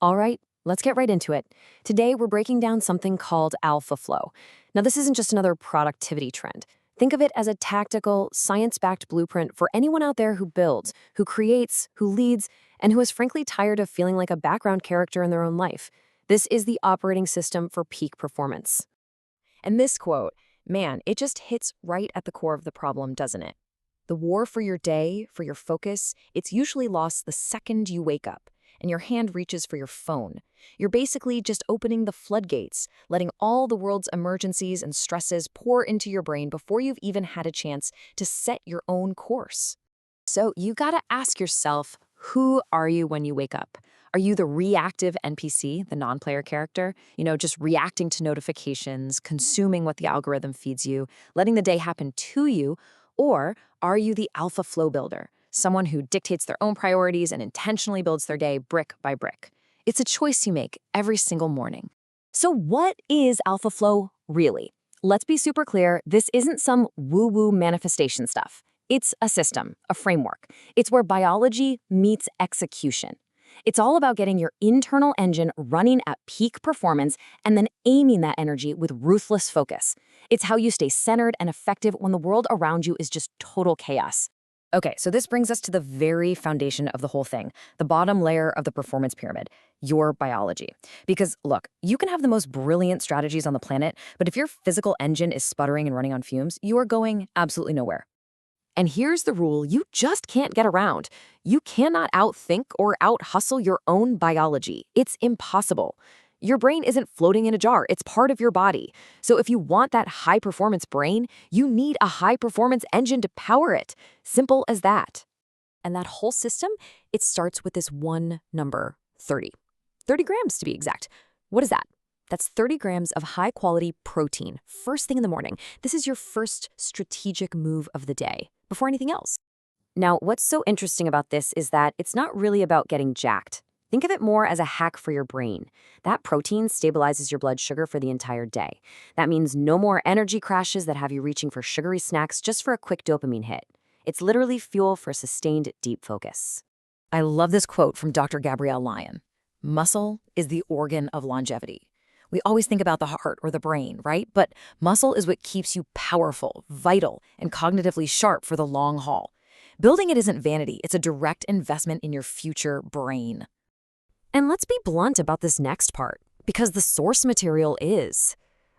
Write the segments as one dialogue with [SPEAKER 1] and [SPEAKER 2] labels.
[SPEAKER 1] All right, let's get right into it. Today, we're breaking down something called Alpha Flow. Now, this isn't just another productivity trend. Think of it as a tactical, science backed blueprint for anyone out there who builds, who creates, who leads, and who is frankly tired of feeling like a background character in their own life. This is the operating system for peak performance. And this quote, man, it just hits right at the core of the problem, doesn't it? The war for your day, for your focus, it's usually lost the second you wake up and your hand reaches for your phone. You're basically just opening the floodgates, letting all the world's emergencies and stresses pour into your brain before you've even had a chance to set your own course. So you gotta ask yourself, who are you when you wake up? Are you the reactive NPC, the non-player character? Just reacting to notifications, consuming what the algorithm feeds you, letting the day happen to you? Or are you the alpha flow builder, someone who dictates their own priorities and intentionally builds their day brick by brick? It's a choice you make every single morning. So what is alpha flow really? Let's be super clear, this isn't some woo-woo manifestation stuff. It's a system, a framework. It's where biology meets execution. It's all about getting your internal engine running at peak performance and then aiming that energy with ruthless focus. It's how you stay centered and effective when the world around you is just total chaos. Okay, so this brings us to the very foundation of the whole thing, the bottom layer of the performance pyramid, your biology. Because look, you can have the most brilliant strategies on the planet, but if your physical engine is sputtering and running on fumes, you are going absolutely nowhere. And here's the rule you just can't get around. You cannot outthink or out-hustle your own biology. It's impossible. Your brain isn't floating in a jar, it's part of your body. So if you want that high-performance brain, you need a high-performance engine to power it. Simple as that. And that whole system, it starts with this one number, 30. 30 grams to be exact. What is that? That's 30 grams of high-quality protein, first thing in the morning. This is your first strategic move of the day, before anything else. Now, what's so interesting about this is that it's not really about getting jacked. Think of it more as a hack for your brain. That protein stabilizes your blood sugar for the entire day. That means no more energy crashes that have you reaching for sugary snacks just for a quick dopamine hit. It's literally fuel for sustained, deep focus. I love this quote from Dr. Gabrielle Lyon. Muscle is the organ of longevity. We always think about the heart or the brain, right? But muscle is what keeps you powerful, vital, and cognitively sharp for the long haul. Building it isn't vanity, it's a direct investment in your future brain. And let's be blunt about this next part, because the source material is.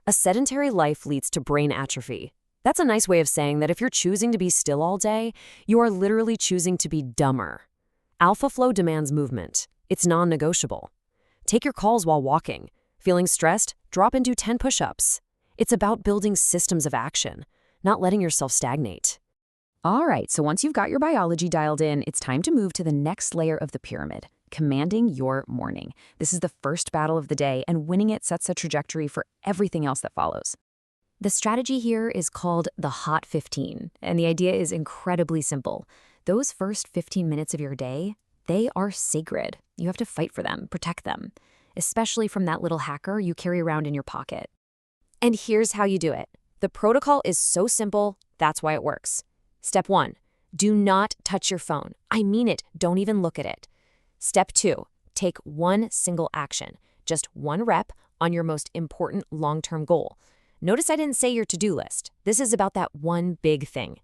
[SPEAKER 1] A sedentary life leads to brain atrophy. That's a nice way of saying that if you're choosing to be still all day, you are literally choosing to be dumber. Alpha flow demands movement. It's non-negotiable. Take your calls while walking. Feeling stressed? Drop and do 10 push-ups. It's about building systems of action, not letting yourself stagnate. All right, so once you've got your biology dialed in, it's time to move to the next layer of the pyramid, commanding your morning. This is the first battle of the day, and winning it sets a trajectory for everything else that follows. The strategy here is called the Hot 15, and the idea is incredibly simple. Those first 15 minutes of your day, they are sacred. You have to fight for them, protect them, especially from that little hacker you carry around in your pocket. And here's how you do it. The protocol is so simple, that's why it works. Step 1, do not touch your phone. I mean it, don't even look at it. Step 2, take one single action, just one rep on your most important long-term goal. Notice I didn't say your to-do list. This is about that one big thing.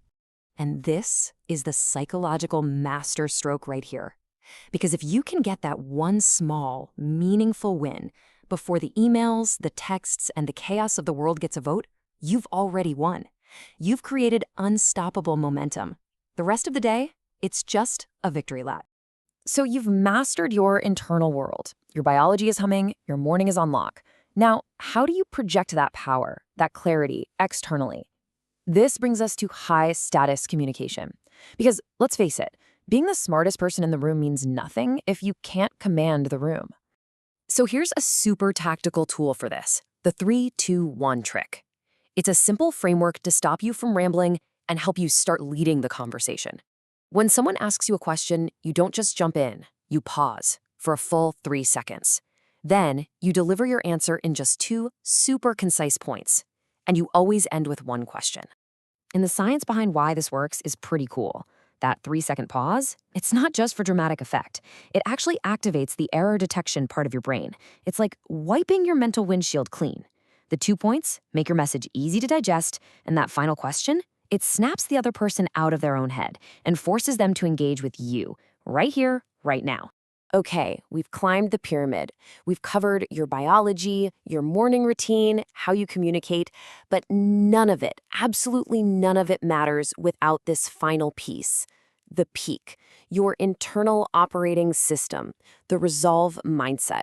[SPEAKER 1] And this is the psychological master stroke right here. Because if you can get that one small, meaningful win before the emails, the texts, and the chaos of the world gets a vote, you've already won. You've created unstoppable momentum. The rest of the day, it's just a victory lap. So you've mastered your internal world. Your biology is humming, your morning is on lock. Now, how do you project that power, that clarity, externally? This brings us to high-status communication. Because, let's face it, being the smartest person in the room means nothing if you can't command the room. So here's a super tactical tool for this, the 3-2-1 trick. It's a simple framework to stop you from rambling and help you start leading the conversation. When someone asks you a question, you don't just jump in, you pause for a full 3 seconds. Then, you deliver your answer in just 2 super concise points, and you always end with one question. And the science behind why this works is pretty cool. That 3-second pause, it's not just for dramatic effect. It actually activates the error detection part of your brain. It's like wiping your mental windshield clean. The 2 points make your message easy to digest, and that final question, it snaps the other person out of their own head and forces them to engage with you, right here, right now. Okay, we've climbed the pyramid. We've covered your biology, your morning routine, how you communicate, but none of it, absolutely none of it matters without this final piece, the peak, your internal operating system, the resolve mindset.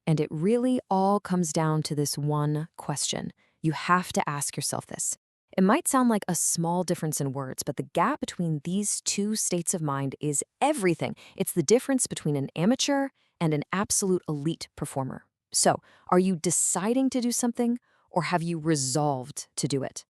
[SPEAKER 1] And it really all comes down to this one question. You have to ask yourself this. It might sound like a small difference in words, but the gap between these two states of mind is everything. It's the difference between an amateur and an absolute elite performer. So, are you deciding to do something, or have you resolved to do it?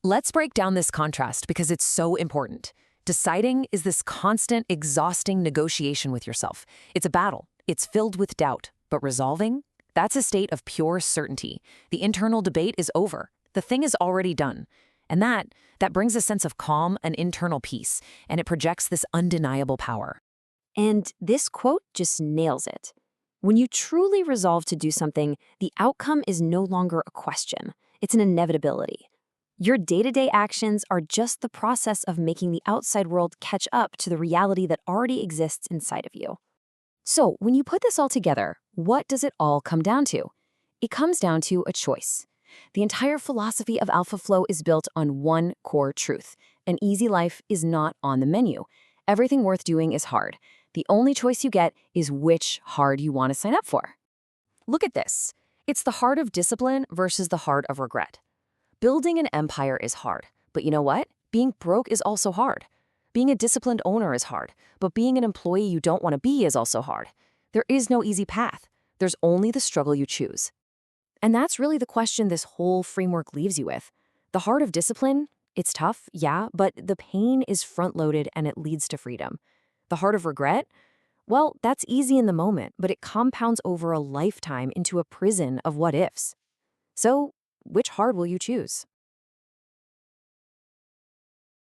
[SPEAKER 1] Let's break down this contrast because it's so important. Deciding is this constant, exhausting negotiation with yourself. It's a battle. It's filled with doubt. But resolving? That's a state of pure certainty. The internal debate is over. The thing is already done. And that brings a sense of calm and internal peace, and it projects this undeniable power. And this quote just nails it. When you truly resolve to do something, the outcome is no longer a question. It's an inevitability. Your day-to-day actions are just the process of making the outside world catch up to the reality that already exists inside of you. So, when you put this all together, what does it all come down to? It comes down to a choice. The entire philosophy of Alpha Flow is built on one core truth. An easy life is not on the menu. Everything worth doing is hard. The only choice you get is which hard you want to sign up for. Look at this. It's the heart of discipline versus the heart of regret. Building an empire is hard, but you know what? Being broke is also hard. Being a disciplined owner is hard, but being an employee you don't want to be is also hard. There is no easy path. There's only the struggle you choose. And that's really the question this whole framework leaves you with. The heart of discipline, it's tough, yeah, but the pain is front-loaded and it leads to freedom. The heart of regret, well, that's easy in the moment, but it compounds over a lifetime into a prison of what-ifs. So, which heart will you choose?